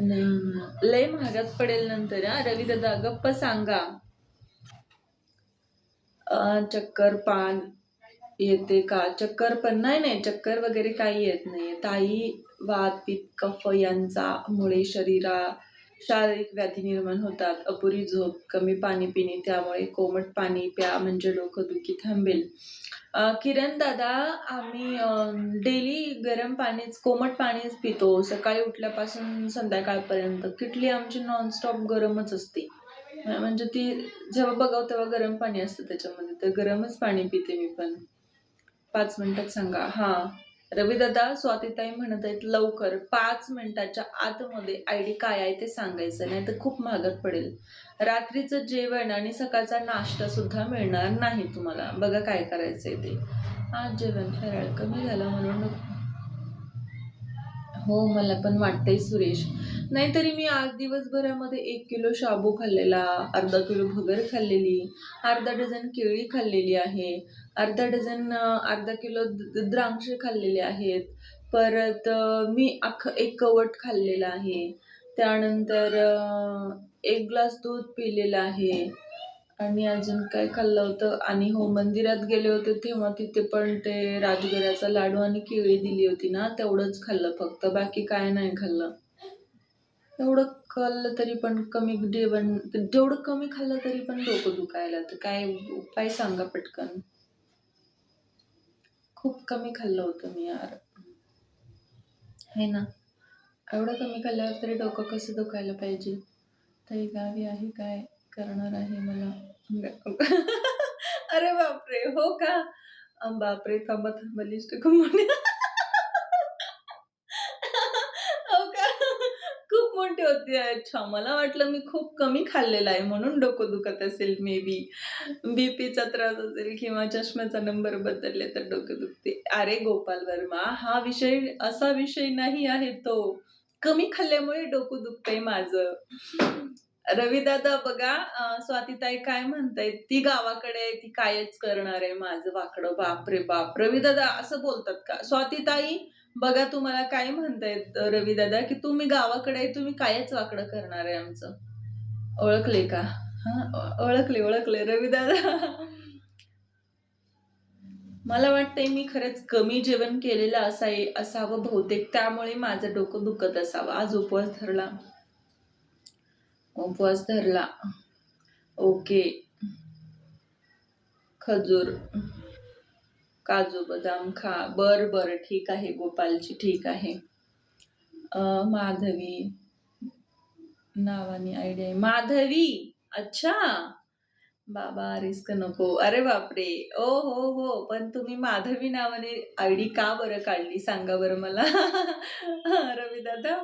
लय महागात पडेल नंतर. रवी दादा गप्प सांगा. चक्कर पान येते का? चक्कर पण नाही, चक्कर वगैरे काही येत नाही. ताई, वात पित्त कफ यांचा मुळे शारीरिक व्याधी निर्माण होतात. अपुरी झोप, कमी पाणी पिणे, त्यामुळे कोमट पाणी प्या म्हणजे डोकंदुखी थांबेल. किरण दादा, आम्ही डेली गरम पाणीच, कोमट पाणीच पितो. सकाळी उठल्यापासून संध्याकाळपर्यंत किटली आमची नॉनस्टॉप गरमच असते. म्हणजे ती जेव्हा बघाव तेव्हा गरम पाणी असतं त्याच्यामध्ये, तर गरमच पाणी पिते मी पण. 5 मिनिटात सांगा. हा, रविदादा, स्वातीताई म्हणत आहेत लवकर 5 मिनिटाच्या आतमध्ये आयडी काय आहे ते सांगायचं, नाही तर खूप महागात पडेल. रात्रीचं जेवण आणि सकाळचा नाश्ता सुद्धा मिळणार नाही तुम्हाला. बघा काय करायचंय ते. आज जेवण फराळ कमी झालं म्हणून. हो, मला पण वाटतंय सुरेश. नाहीतरी मी आज दिवसभरामध्ये 1 किलो शाबू खाल्लेला, अर्धा किलो भगर खाल्लेली, अर्धा डझन केळी खाल्लेली आहे, अर्धा किलो द्राक्षे खाल्लेले आहेत. परत मी एक कवट खाल्लेला आहे. त्यानंतर 1 ग्लास दूध पिलेलं आहे. आणि अजून काय खाल्लं होतं. आणि हो, मंदिरात गेले होते तेव्हा तिथे पण ते राजगिऱ्याचा लाडू आणि केळी दिली होती ना, तेवढंच खाल्लं फक्त, बाकी काय नाही खाल्लं. एवढं खाल्लं तरी पण कमी जेवण, जेवढं कमी खाल्लं तरी पण डोकं दुखायला. तर काय उपाय सांगा पटकन. खूप कमी खाल्लं होतं मी यार, है ना. एवढं कमी खाल्ल्यावर तरी डोकं कसं दुखायला पाहिजे. ताई गावी आहे, काय करणार आहे मला. अरे बापरे, हो का? बापरे, थांबा थांबा, लिस्ट म्हणे. हो का? खूप मोठी होती. अच्छा, मला वाटलं मी खूप कमी खाल्लेलं आहे म्हणून डोकं दुखत असेल, मे बी बीपीचा त्रास असेल किंवा चष्म्याचा नंबर बदलले तर डोकं दुखते. अरे गोपाल वर्मा, हा विषय असा विषय नाही आहे तो. कमी खाल्ल्यामुळे डोकं दुखतंय माझं. रविदादा बघा, स्वातीताई काय म्हणतायत, ती गावाकडे आहे, ती कायच करणार आहे माझं वाकडं. बाप रे बाप, रविदादा असं बोलतात का? स्वातीताई बघा, तुम्हाला काय म्हणतायत रविदादा, की तुम्ही गावाकडे आहे, तुम्ही कायच वाकडं करणार आहे आमचं. ओळखले का? हा, ओळखले रविदादा. मला वाटतंय मी खरंच कमी जेवण केलेलं असावं बहुतेक, त्यामुळे माझं डोकं दुखत असावं. आज उपवास धरला. ओके. खजूर, काजू बदाम खा. बर ठीक आहे गोपालजी, ठीक आहे. माधवी नावाने आयडिया आहे. माधवी, अच्छा. बाबा रिस्क नको. अरे बापरे, ओ हो, पण तुम्ही माधवी नावाने आयडी का बरं काढली सांगा बरं मला. रवी दादा,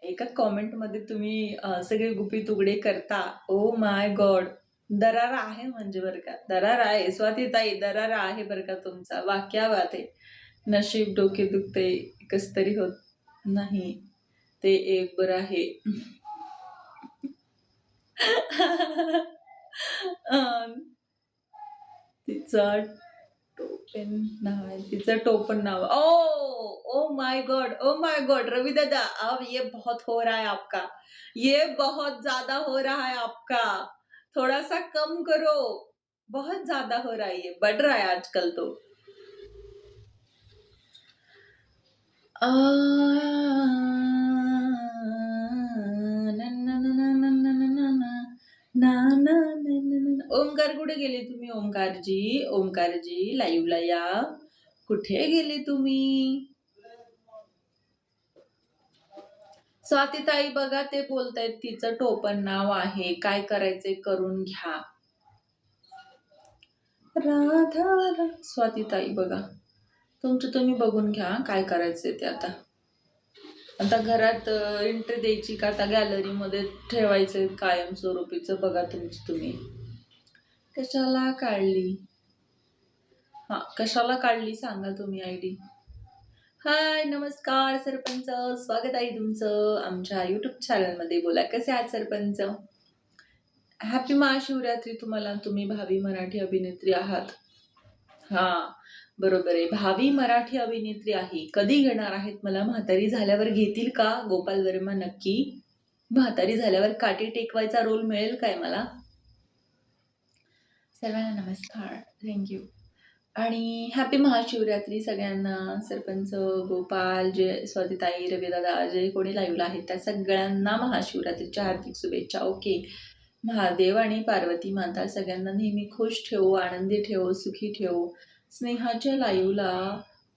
एका कॉमेंट मध्ये तुम्ही सगळे गुपी तुगडे करता. ओ माय गॉड. दरारा आहे म्हणजे बरं का, दरारा आहे स्वातीताई, दरारा आहे बरं का तुमचा. वाक्या बात आहे. नशीब डोके दुखते, कस तरी होत नाही ते एक बरं आहे. तिचा तिचं टोपण नाव, oh my god, oh my god Ravi दादा, अब ये बहुत हो रहा है आपका, ये बहुत ज्यादा हो रहा है आपका, थोड़ा सा कम करो. बहुत ज्यादा हो रहा है, ये बढ़ रहा है आजकल तो. ओमकार कुठे गेले तुम्ही? ओमकारजी लाईव्हला या. कुठे गेले तुम्ही? स्वातीताई बघा, ते बोलतायत तिचं टोपण नाव आहे, काय करायचंय करून घ्या. राधा. स्वातीताई बघा, तुमचं तुम्ही बघून घ्या काय करायचंय ते. आता घरात एंट्री द्यायची का आता गॅलरीमध्ये ठेवायचंय कायमस्वरूपीचं, बघा तुमचं तुम्ही. कशाला काढली सांगा तुम्ही आयडी. हाय, नमस्कार सरपंच, स्वागत आहे तुमचं आमच्या युट्यूब चॅनलमध्ये. बोला, कसे आहात सरपंच? हॅपी महाशिवरात्री तुम्हाला. तुम्ही भावी मराठी अभिनेत्री आहात. हा, बरोबर आहे. भावी मराठी अभिनेत्री आहे. कधी घेणार आहेत मला? म्हातारी झाल्यावर घेतील का? गोपाल वर्मा नक्की. म्हातारी झाल्यावर काठी टेकवायचा रोल मिळेल काय मला? सर्वांना नमस्कार. थँक आणि हॅपी महाशिवरात्री सगळ्यांना. सरपंच, गोपाल, जय स्वातीताई, रविदादा, जे कोणी लाईव्हला आहेत त्या सगळ्यांना महाशिवरात्रीच्या हार्दिक शुभेच्छा. ओके. महादेव आणि पार्वती माता सगळ्यांना नेहमी खुश ठेवो, आनंदी ठेवो, सुखी ठेवो. स्नेहाच्या लाईव्हला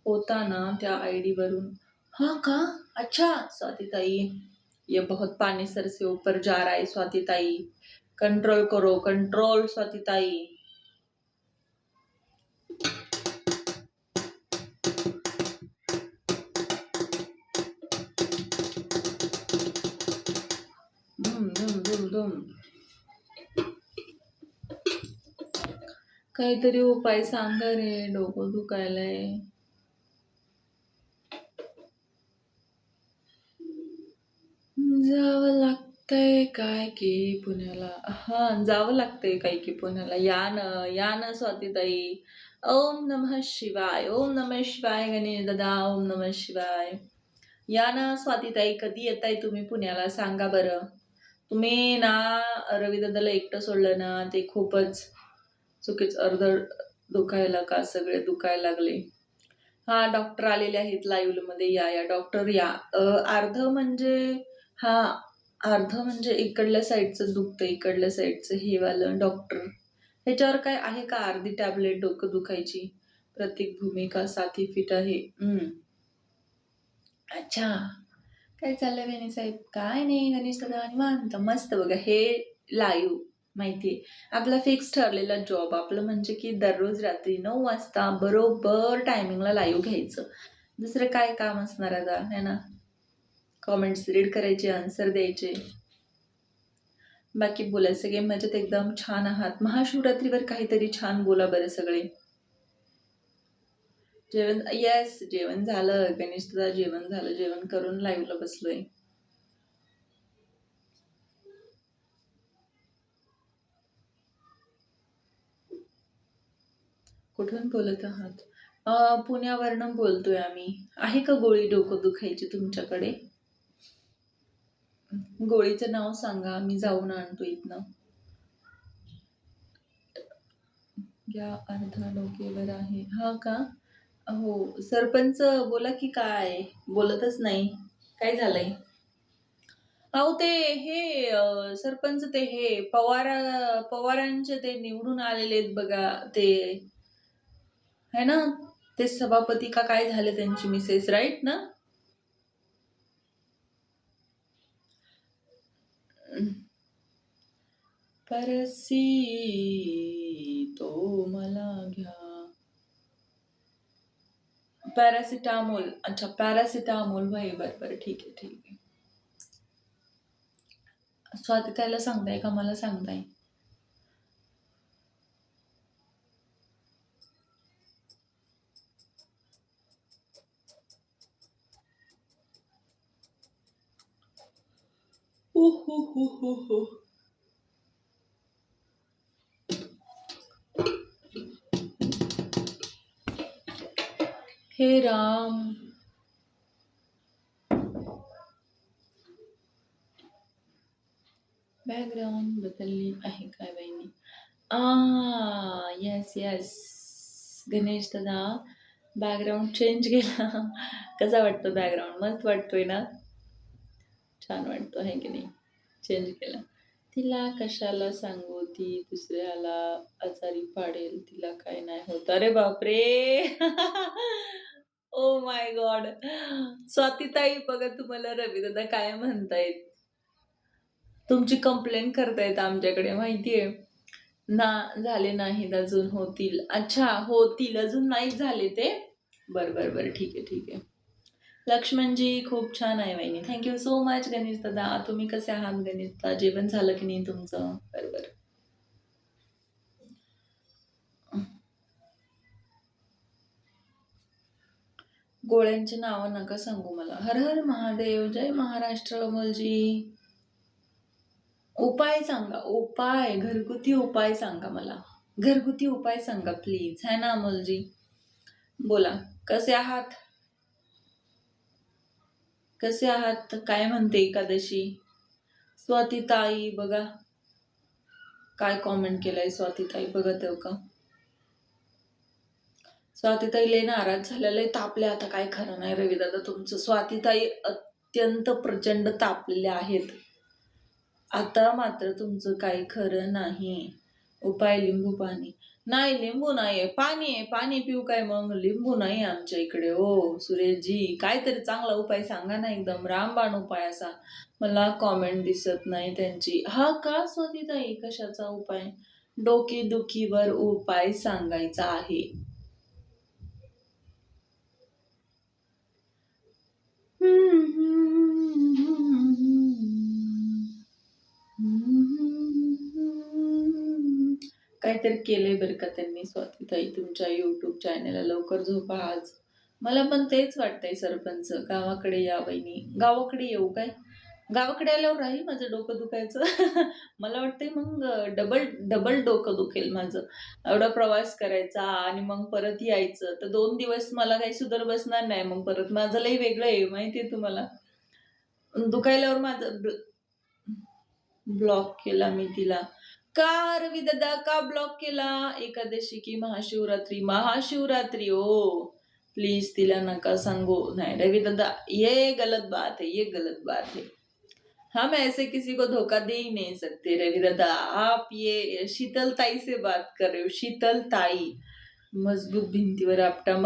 होता ना त्या आयडी वरून? हाँ का? अच्छा स्वातीताई, ये बहुत पानी सर से ऊपर जा रहा है स्वातीताई. कंट्रोल करो, कंट्रोल स्वातीताई. धूम धूम धूम धूम. काहीतरी उपाय सांगा रे, डोकं दुखायलंय. जावं लागतंय काय की पुण्याला. हा, जावं लागतंय काय की पुण्याला. या न स्वातीताई. ओम नमः शिवाय, ओम नमः शिवाय गणेश दादा, ओम नमः शिवाय. या ना स्वातीताई, कधी येताय तुम्ही पुण्याला सांगा बरं. तुम्ही ना रविदादाला एकटं सोडलं ना, ते खूपच चुकीच. अर्ध दुखायला का सगळे दुखायला लागले. हा, डॉक्टर आलेले आहेत लाईव्ह मध्ये. या डॉक्टर या. अर्ध म्हणजे हा, अर्ध म्हणजे इकडल्या साईडचं दुखतं, इकडल्या साईडचं हे वालं डॉक्टर. ह्याच्यावर काय आहे का अर्धी टॅबलेट डोकं दुखायची? प्रतीक भूमिका 7 फीट आहे. अच्छा. काय चाललंय बेनी साहेब? काय नाही गणेश दादा, निवांत मस्त. बघा हे लाईव्ह माहितीये आपला फिक्स ठरलेला जॉब. आपलं म्हणजे की दररोज रात्री 9 वाजता बरोबर टायमिंगला लाईव्ह घ्यायचं. दुसरं काय काम असणार आता, है ना? कॉमेंट्स रीड करायचे, आन्सर द्यायचे. बाकी बोला, सगळे मजेत एकदम छान आहात. महाशिवरात्रीवर काहीतरी छान बोला बरं सगळे. जेवण, येस जेवण झालं गणेश दादा, जेवण झालं. जेवण करून लाईव्हला बसलोय. कुठून बोलत आहात? पुण्यावरनं बोलतोय आम्ही. आहे का गोळी डोकं दुखायची तुमच्याकडे? गोळीचं नाव सांगा, मी जाऊन आणतो इथनं. या अर्धा डोकेवर आहे. हा का? हो. सरपंच बोला की. काय बोलतच नाही, काय झालंय? अहो ते हे सरपंच, ते हे पवारांचे ते निवडून आलेले आहेत बघा, ते है ना, ते सभापती का काय झाले त्यांची मिसेस, राईट ना? परसी तो मला घ्या. पॅरासिटामोल. अच्छा, पॅरासिटामोल भाई. बरं ठीक आहे ठीक आहे. स्वाती त्याला सांगताय का मला सांगताय? हो हो हो हो हो. हे राम. बॅकग्राऊंड बदलली आहे काय बाईनी? येस येस गणेश दादा, बॅकग्राऊंड चेंज केला. कसा वाटतो बॅकग्राऊंड? मस्त वाटतोय ना? छान वाटतो आहे की नाही? चेंज केला. तिला कशाला सांगू, ती दुसऱ्याला आजारी पाडेल. तिला काय नाही होत. अरे बापरे. ओ माय गॉड. स्वातीताई बघा, तुम्हाला रविदादा काय म्हणतायत, तुमची कंप्लेंट करतायत आमच्याकडे माहितीये ना. झाले नाहीत अजून, होतील. अच्छा, होतील, अजून नाही झाले ते. बरं ठीक आहे ठीक आहे. लक्ष्मणजी खूप छान आहे वहिनी. थँक्यू सो मच गणेश दादा. तुम्ही कसे आहात गणेश दादा? जेवण झालं की नाही तुमचं? बरोबर. गोळ्यांची नावं नका सांगू मला. हर हर महादेव, जय महाराष्ट्र. अमोलजी उपाय सांगा. उपाय, घरगुती उपाय सांगा मला. घरगुती उपाय सांगा प्लीज, है ना अमोलजी? बोला, कसे आहात? कसे आहात? काय म्हणते एकादशी? स्वातीताई बघा, काय कॉमेंट केलंय स्वातीताई बघत आहे का? स्वातीताई लय नाराज झालेलं आहे, तापल्या आता, काय खरं नाही रवी दादा तुमचं. स्वातीताई अत्यंत प्रचंड तापलेल्या आहेत. आता मात्र तुमचं काही खरं नाही. उपाय लिंबू पाणी. नाही, लिंबू नाहीये, पाणी आहे. पाणी पिऊ काय मग? लिंबू नाही आमच्या इकडे. हो सुरेशजी, काहीतरी चांगला उपाय सांगा ना, एकदम रामबाण उपाय असा. मला कॉमेंट दिसत नाही त्यांची. हा का स्वातीताई, कशाचा उपाय? डोकेदुखीवर उपाय सांगायचा आहे. काहीतरी केलंय बरं का त्यांनी स्वातीताई तुमच्या युट्यूब चॅनेलला. लवकर झोपा आज. मला पण तेच वाटतंय सरपंच, गावाकडे या बहिणी. गावाकडे येऊ काय? गावाकडे आल्यावर राहील माझं डोकं दुखायचं. मला वाटतंय मग डबल डबल डोकं दुखेल माझं. एवढा प्रवास करायचा आणि मग परत यायचं, तर 2 दिवस मला काही सुधर बसणार नाही. मग परत माझं लई वेगळं आहे माहितीये तुम्हाला. दुखायल्यावर माझं ब्लॉक केला मी तिला. का रवी दादा, का ब्लॉक केला? एकादशी की महाशिवरात्री? महाशिवरात्री हो. प्लीज तिला नका सांगू. नहीं रवि दादा, ये गलत बात है, ये गलत बात है. हम ऐसे किसी को धोखा दे ही नहीं सकते रवि दादा. आप ये शीतल ताई से बात कर रहे हो, शीतल ताई. मजबूत भिंतीवर आपटा